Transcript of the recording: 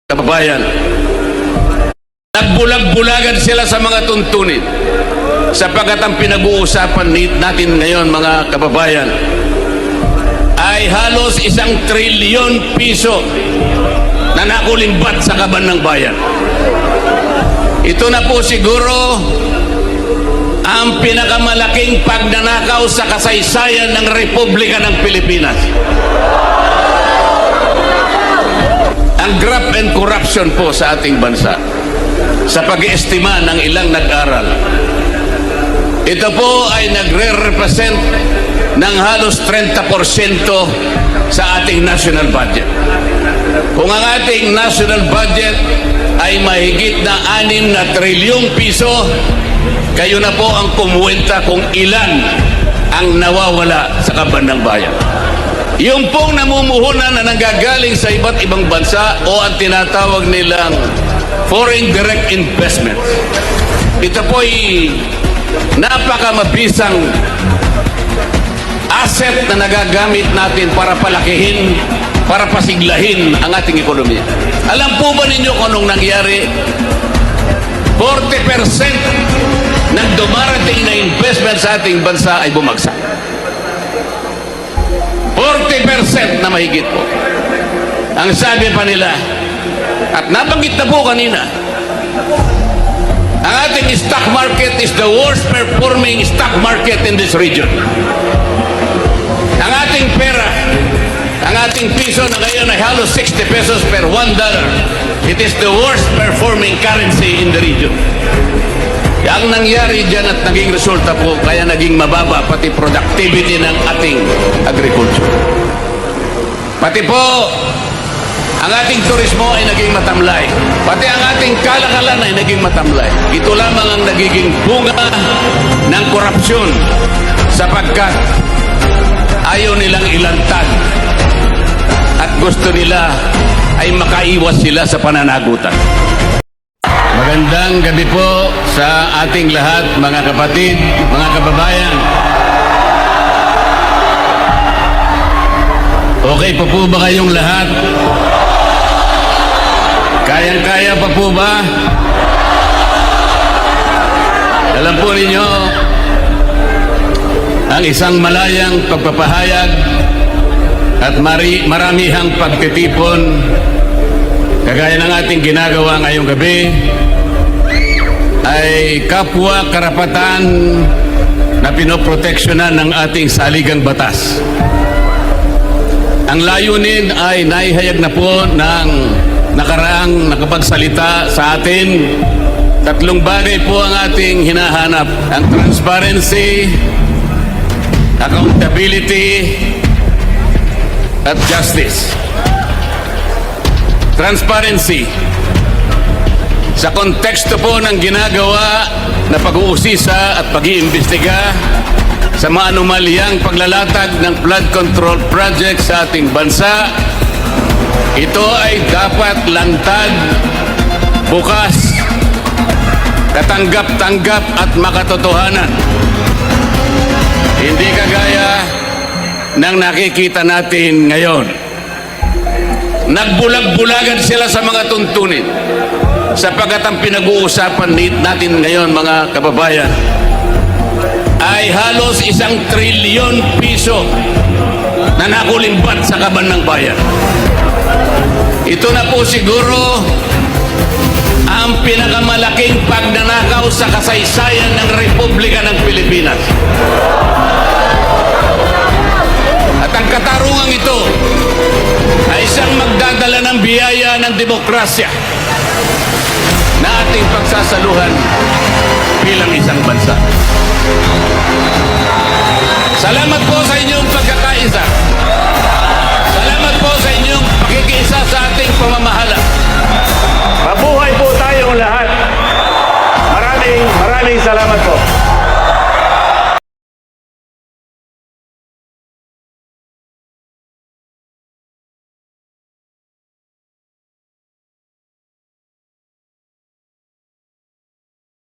Kababayan, nagbulag-bulagan sila sa mga tuntunin sapagkat ang pinag-uusapan natin ngayon, mga kababayan, ay halos 1 trilyon piso na nakulimbat sa kaban ng bayan. Ito na po siguro ang pinakamalaking pagnanakaw sa kasaysayan ng Republika ng Pilipinas. Ang graft and corruption po sa ating bansa, sa pag-iestima ng ilang nag-aral, ito po ay nagre-represent ng halos 30% sa ating national budget. Kung ang ating national budget ay mahigit na 6 na trilyong piso, kayo na po ang kumuwenta kung ilan ang nawawala sa kaban ng bayan. Yung pong namumuhunan na nanggagaling sa iba't ibang bansa o ang tinatawag nilang foreign direct investment, ito po ay napakamabisang asset na nagagamit natin para palakihin, para pasiglahin ang ating ekonomiya. Alam po ba ninyo kung anong nangyari? 40% ng dumarating na investment sa ating bansa ay bumagsak. 40% na mahigit po. Ang sabi pa nila, at nabanggit na po kanina, ang ating stock market is the worst performing stock market in this region. Ang ating pera, ang ating piso na ngayon ay halos 60 pesos per $1. It is the worst performing currency in the region. Ang nangyari dyan at naging resulta po, kaya naging mababa pati productivity ng ating agriculture. Pati po, ang ating turismo ay naging matamlay. Pati ang ating kalakalan ay naging matamlay. Ito lamang ang nagiging bunga ng korupsyon sapagkat ayaw nilang ilantad at gusto nila ay makaiwas sila sa pananagutan. Magandang gabi po sa ating lahat, mga kapatid, mga kababayan. Okay pa po ba kayong lahat? Kayang-kaya pa po ba? Alam po ninyo, ang isang malayang pagpapahayag at maramihang pagtitipon kagaya ng ating ginagawa ngayong gabi ay kapwa karapatan na pinoproteksyonan ng ating saligang batas. Ang layunin ay naihayag na po ng nakaraang nakapagsalita sa atin. 3 bagay po ang ating hinahanap: ang transparency, accountability, at justice. Transparency sa konteksto po ng ginagawa na pag-uusisa at pag-iimbestiga sa mga anomalyang paglalatag ng flood control project sa ating bansa. Ito ay dapat lantad, bukas, katanggap-tanggap at makatotohanan. Hindi kagaya ng nakikita natin ngayon. Nagbulag-bulagan sila sa mga tuntunin sapagkat ang pinag-uusapan natin ngayon, mga kababayan, ay halos 1 trilyon piso na nakulimbat sa kaban ng bayan. Ito na po siguro ang pinakamalaking pagnanakaw sa kasaysayan ng Republika ng Pilipinas. At ang katarungang ito ay isang magdadala ng biyaya ng demokrasya na ating pagsasaluhan bilang isang bansa. Salamat po sa inyong pagkakaisa. Salamat po sa inyong pakikiisa sa ating pamamahala. Mabuhay po tayong lahat. Maraming salamat po.